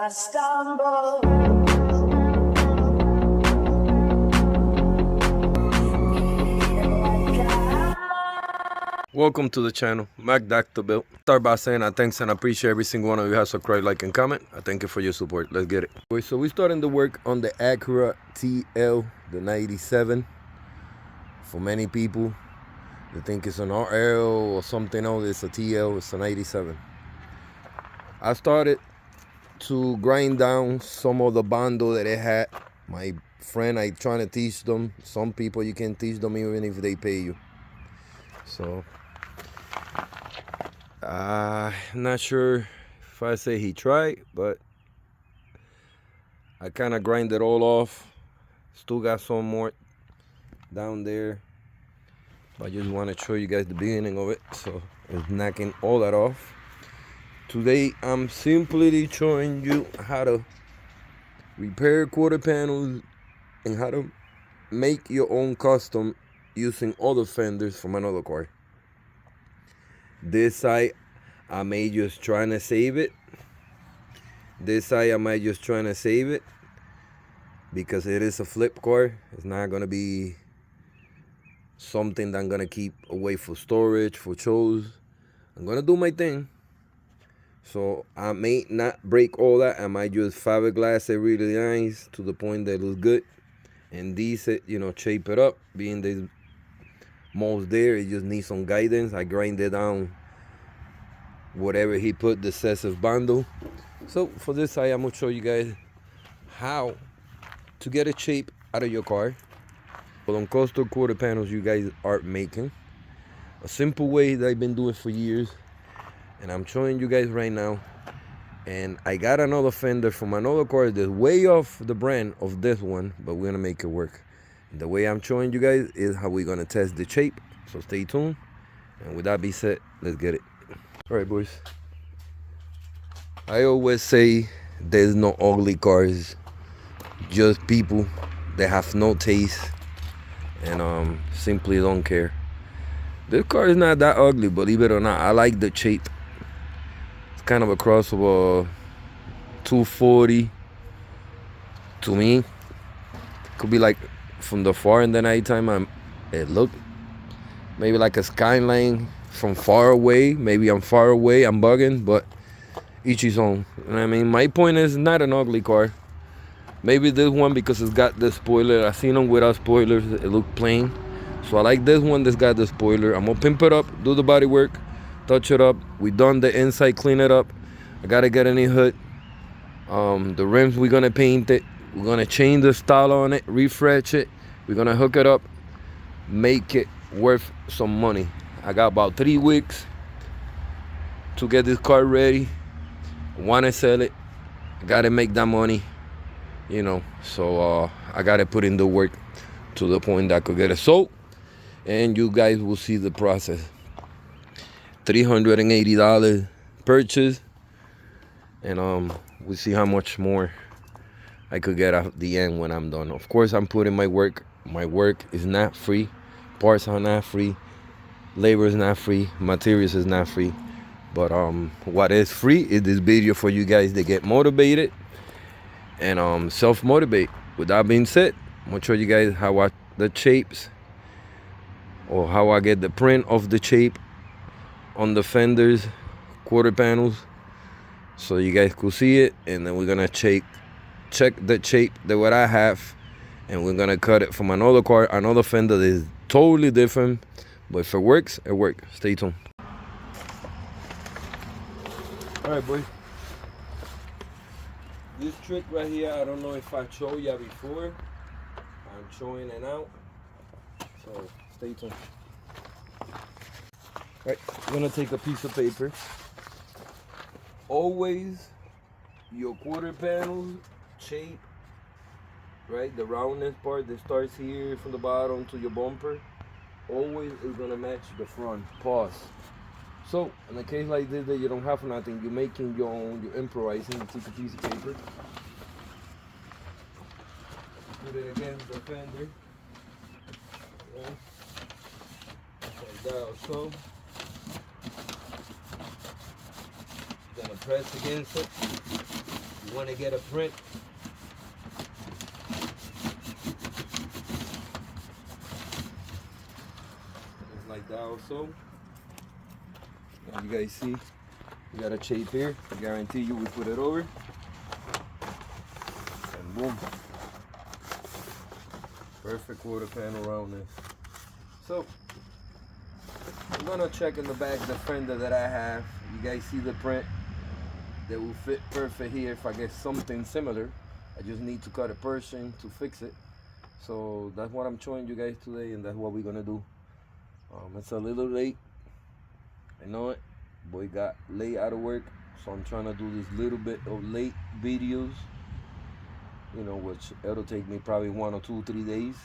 I stumble. Welcome to the channel, Mac Dr. Bill. Start by saying I thanks and I appreciate every single one of you who has subscribed, like, and comment. I thank you for your support. Let's get it. So we're starting to work on the Acura TL, the 97. For many people, they think it's an RL or something else. It's a TL, it's a 97. I started to grind down some of the bundle that it had. My friend, I trying to teach them. Some people you can teach them even if they pay you. So I'm not sure if I say he tried, but I kind of grind it all off. Still got some more down there. I just want to show you guys the beginning of it. So it's knocking all that off. Today I'm simply showing you how to repair quarter panels and how to make your own custom using other fenders from another car. This side I may just trying to save it. This side I might just trying to save it because it is a flip car. It's not gonna be something that I'm gonna keep away for storage, for shows. I'm gonna do my thing. So I may not break all that. I might just fiberglass it really nice to the point that it looks good. And these, shape it up. Being this most there, it just needs some guidance. I grind it down whatever he put, the excessive bundle. So for this side, I'm gonna show you guys how to get a shape out of your car. But on custom quarter panels you guys are making. A simple way that I've been doing for years. And I'm showing you guys right now. And I got another fender from another car that's way off the brand of this one, but we're gonna make it work. And the way I'm showing you guys is how we're gonna test the shape. So stay tuned. And with that being said, let's get it. All right, boys. I always say there's no ugly cars, just people that have no taste and simply don't care. This car is not that ugly, believe it or not. I like the shape. It's kind of a cross of a 240 to me. Could be like from the far in the nighttime, it look maybe like a skyline from far away. Maybe I'm far away, I'm bugging, but each his own. You know what I mean? My point is not an ugly car. Maybe this one because it's got the spoiler. I seen them without spoilers. It look plain. So I like this one that's got the spoiler. I'm gonna pimp it up, do the body work, touch it up. We done the inside, clean it up. I gotta get a new hood. The rims, we're gonna paint it. We're gonna change the style on it, refresh it. We're gonna hook it up, make it worth some money. I got about 3 weeks to get this car ready. Want to sell it. I gotta make that money, so I gotta put in the work to the point that I could get it sold, and you guys will see the process. $380 purchase, and we'll see how much more I could get at the end when I'm done. Of course, I'm putting my work. My work is not free. Parts are not free. Labor is not free. Materials is not free. But what is free is this video for you guys to get motivated and self-motivate. With that being said, I'm gonna show you guys how the shapes, or how I get the print of the shape on the fenders, quarter panels, so you guys could see it. And then we're gonna check the shape that what I have, and we're gonna cut it from another car, another fender that is totally different. But if it works, it works. Stay tuned. All right, boys. This trick right here, I don't know if I showed you before. I'm showing it now, so stay tuned. All right, I'm gonna take a piece of paper. Always your quarter panel shape, right? The roundness part that starts here from the bottom to your bumper, always is gonna match the front. Pause. So in a case like this that you don't have nothing, you're making your own, you're improvising. You take a piece of paper, put it against the fender, like that or so. You're gonna press against it, You want to get a print. Just like that also. As you guys see, we got a shape here. I guarantee you we put it over. And boom. Perfect quarter panel roundness. So, I'm gonna check in the back the fender that I have. You guys see the print that will fit perfect here. If I get something similar, I just need to cut a portion to fix it. So that's what I'm showing you guys today, and that's what we're gonna do. It's a little late, I know it. Boy got late out of work, so I'm trying to do this little bit of late videos, you know, which it'll take me probably 1 or 2 or 3 days,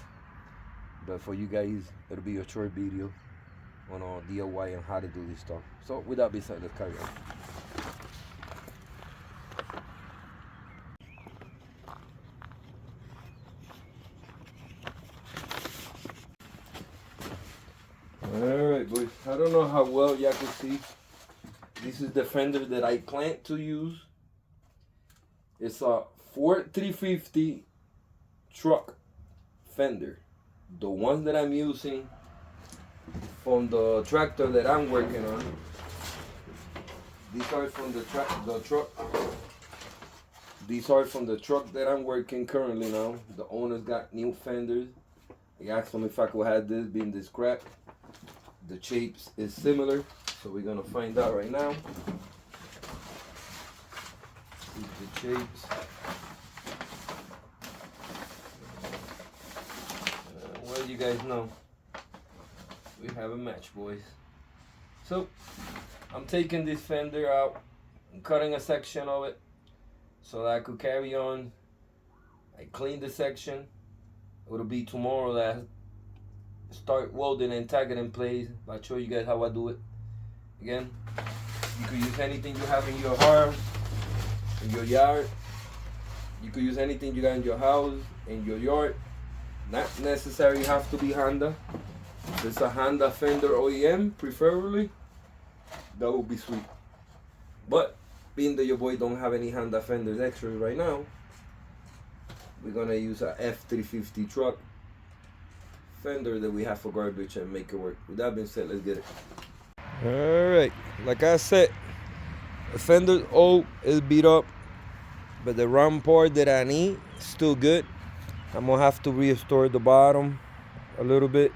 but for you guys it'll be a short video on DIY and how to do this stuff. So with that being said, let's carry on. Alright boys, I don't know how well y'all can see. This is the fender that I plan to use. It's a Ford 350 truck fender. The ones that I'm using from the tractor that I'm working on. These are from the truck. These are from the truck that I'm working currently now. The owner's got new fenders. I asked him if I could have this being this scrap. The shapes is similar, so we're gonna find out right now. See the shapes. Well, you guys know we have a match, boys. So I'm taking this fender out. I'm cutting a section of it so that I could carry on. I clean the section. It'll be tomorrow that I start welding and tag it in place. I'll show you guys how I do it. Again, you could use anything you have in your house, in your yard. You could use anything you got in your house, in your yard. Not necessarily have to be Honda. If it's a Honda fender OEM, preferably, that would be sweet. But being that your boy don't have any Honda fenders extras right now, we're gonna use a F350 truck fender that we have for garbage and make it work. With that being said, let's get it. Alright, like I said, the fender's old, it's beat up, but the round part that I need is still good. I'm gonna have to restore the bottom a little bit.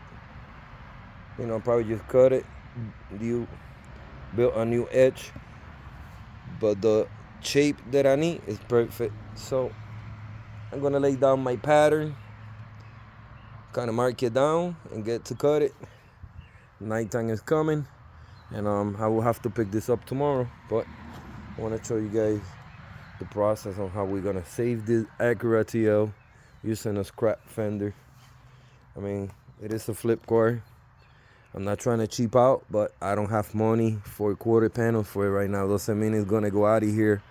You know, probably just cut it, build a new edge. But the shape that I need is perfect. So I'm gonna lay down my pattern, kind of mark it down and get to cut it. Nighttime is coming, and I will have to pick this up tomorrow, but I want to show you guys the process on how we're gonna save this Acura TL using a scrap fender. I mean, it is a flip car. I'm not trying to cheap out, but I don't have money for quarter panels for it right now. Doesn't mean it's gonna go out of here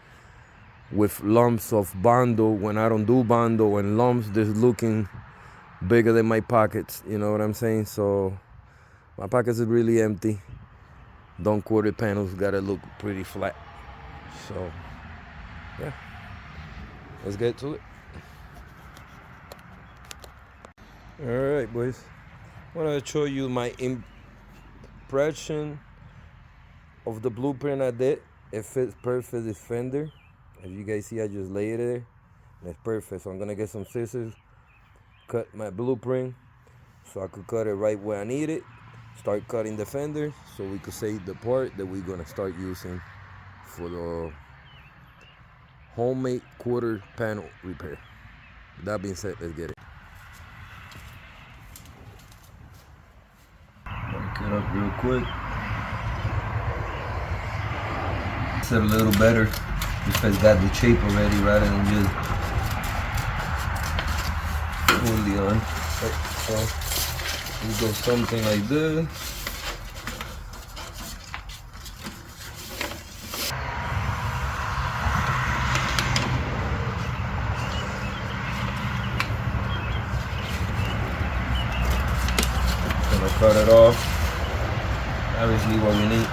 with lumps of bondo when I don't do bondo, and lumps just looking bigger than my pockets, you know what I'm saying? So my pockets are really empty. Don't quarter panels gotta look pretty flat. So yeah, let's get to it. All right, boys, I want to show you my impression of the blueprint I did. It fits perfect, this fender. As you guys see, I just lay it there, and it's perfect. So I'm gonna get some scissors, cut my blueprint so I could cut it right where I need it. Start cutting the fender so we could save the part that we're gonna start using for the homemade quarter panel repair. With that being said, let's get it. Cut up real quick. Set a little better because it's got the shape already rather than just fully on. Right, so we go something like this. Gonna cut it off. Obviously what we need.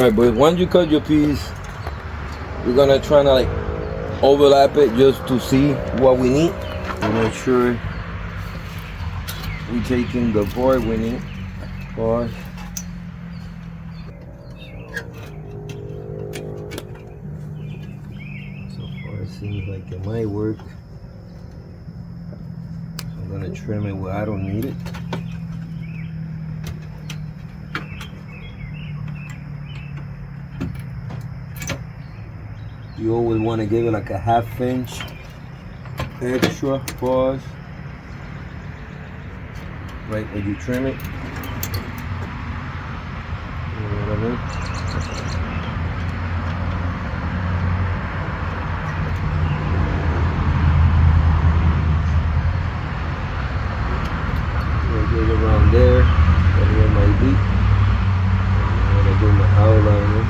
Alright, but once you cut your piece, we're gonna try to like overlap it just to see what we need. To make sure we taking the part we need. Pause. So far it seems like it might work. So I'm gonna trim it where I don't need it. You always want to give it like a 1/2 inch extra. Pause. Right when you trim it. You know what I mean? Get around there. That's where my beat. I'm gonna do my outlining.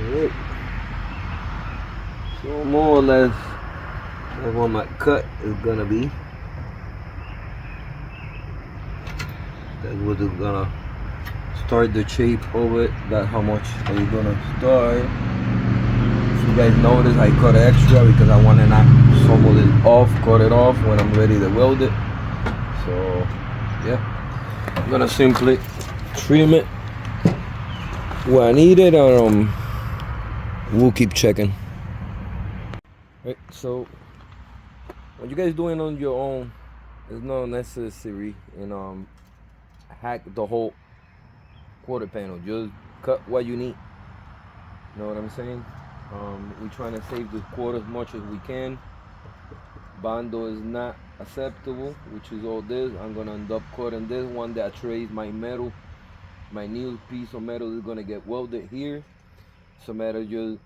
Alright. So more or less that's what my cut is gonna be. That's what is gonna start the shape of it. That's how much I'm gonna start. If you guys notice, I cut extra because I want to knock some of it off, cut it off when I'm ready to weld it. So yeah, I'm gonna simply trim it where I need it, and we'll keep checking. Right, so what you guys doing on your own is not necessary, and hack the whole quarter panel. Just cut what you need. You know what I'm saying? We're trying to save the quarter as much as we can. Bando is not acceptable, which is all this. I'm gonna end up cutting this one that trays my metal. My new piece of metal is gonna get welded here. So matter just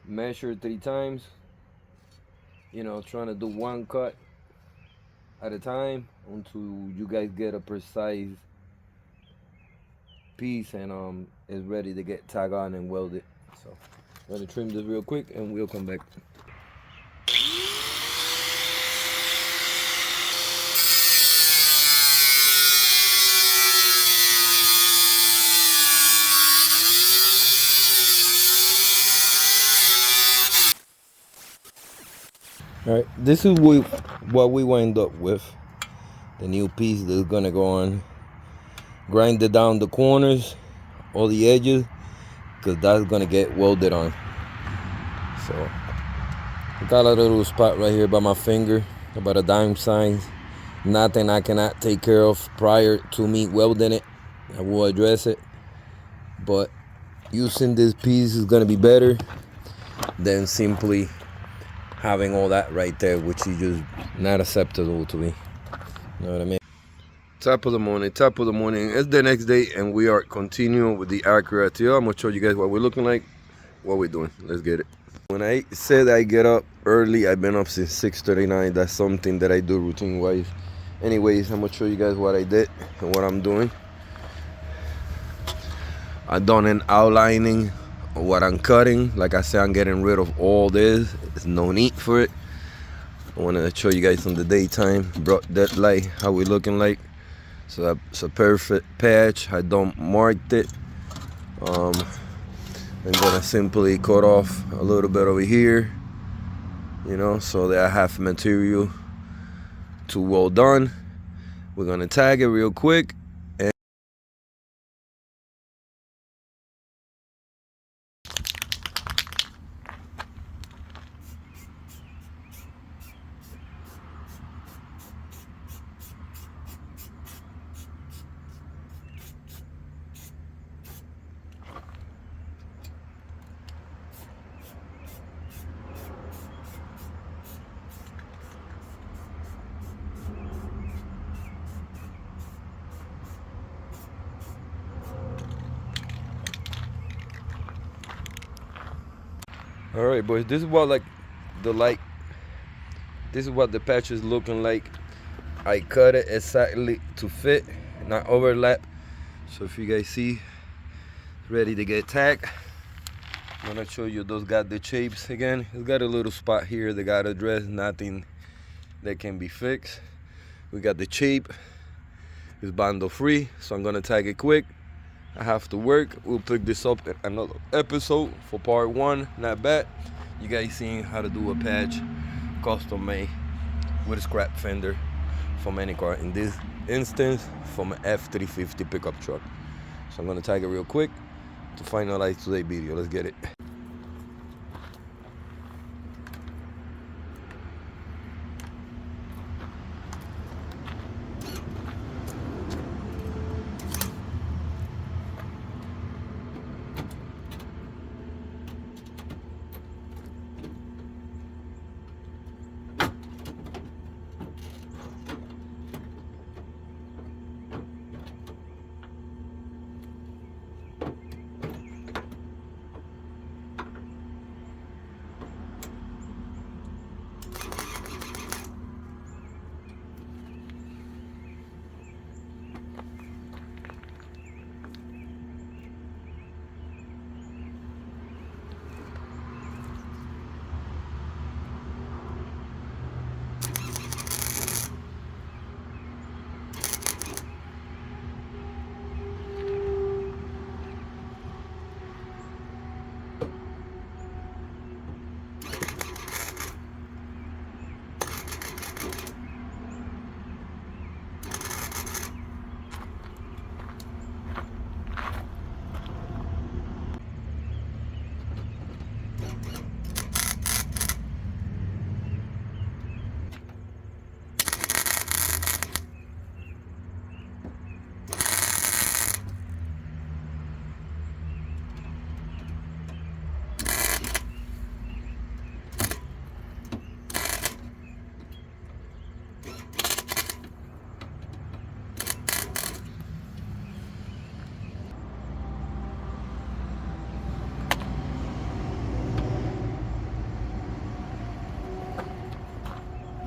measure 3 times. You know, trying to do one cut at a time until you guys get a precise piece and it's ready to get tagged on and welded. So I'm gonna trim this real quick and we'll come back. All right, this is what we wind up with. The new piece that's gonna go on. Grind it down the corners, all the edges, because that's gonna get welded on. So I got a little spot right here by my finger, about a dime size. Nothing I cannot take care of prior to me welding it. I will address it, but using this piece is gonna be better than simply having all that right there, which is just not acceptable to me. You know what I mean? Top of the morning. It's the next day and we are continuing with the accurate here. I'm gonna show you guys what we're looking like, what we're doing. Let's get it. When I said I get up early, I've been up since 6:39. That's something that I do routine wise. Anyways, I'm gonna show you guys what I did and what I'm doing. I've done an outlining of what I'm cutting. Like I said, I'm getting rid of all this. There's no need for it. I wanted to show you guys on the daytime. Brought that light, how we looking like. So that's a perfect patch. I don't marked it. I'm gonna simply cut off a little bit over here, you know, so that I have material to weld on. We're gonna tag it real quick. All right, boys, this is what like the light, this is what the patch is looking like. I cut it exactly to fit, not overlap. So if you guys see, ready to get tagged. I'm gonna show you those got the shapes again. It's got a little spot here that got addressed, nothing that can be fixed. We got the shape, it's bundle free, so I'm gonna tag it quick. I have to work. We'll pick this up in another episode for part 1. Not bad. You guys seen how to do a patch custom made with a scrap fender from any car. In this instance, from an F350 pickup truck. So I'm gonna tag it real quick to finalize today's video. Let's get it.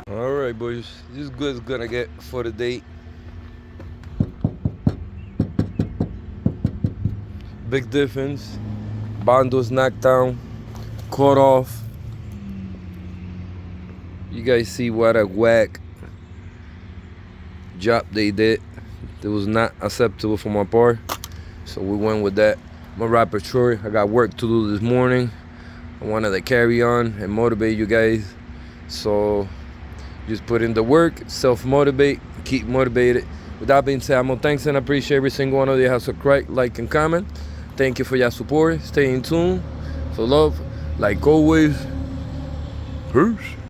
Alright boys, this is good as gonna get for the day. Big difference. Bundles knocked down, cut off. You guys see what a whack job they did. It was not acceptable for my part, so we went with that. I'm gonna wrap it short. I got work to do this morning. I wanted to carry on and motivate you guys, so just put in the work, self-motivate, keep motivated. With that being said, I'm gonna thanks and appreciate every single one of you who have subscribed, like, and comment. Thank you for your support. Stay in tune. For love, like always. Peace.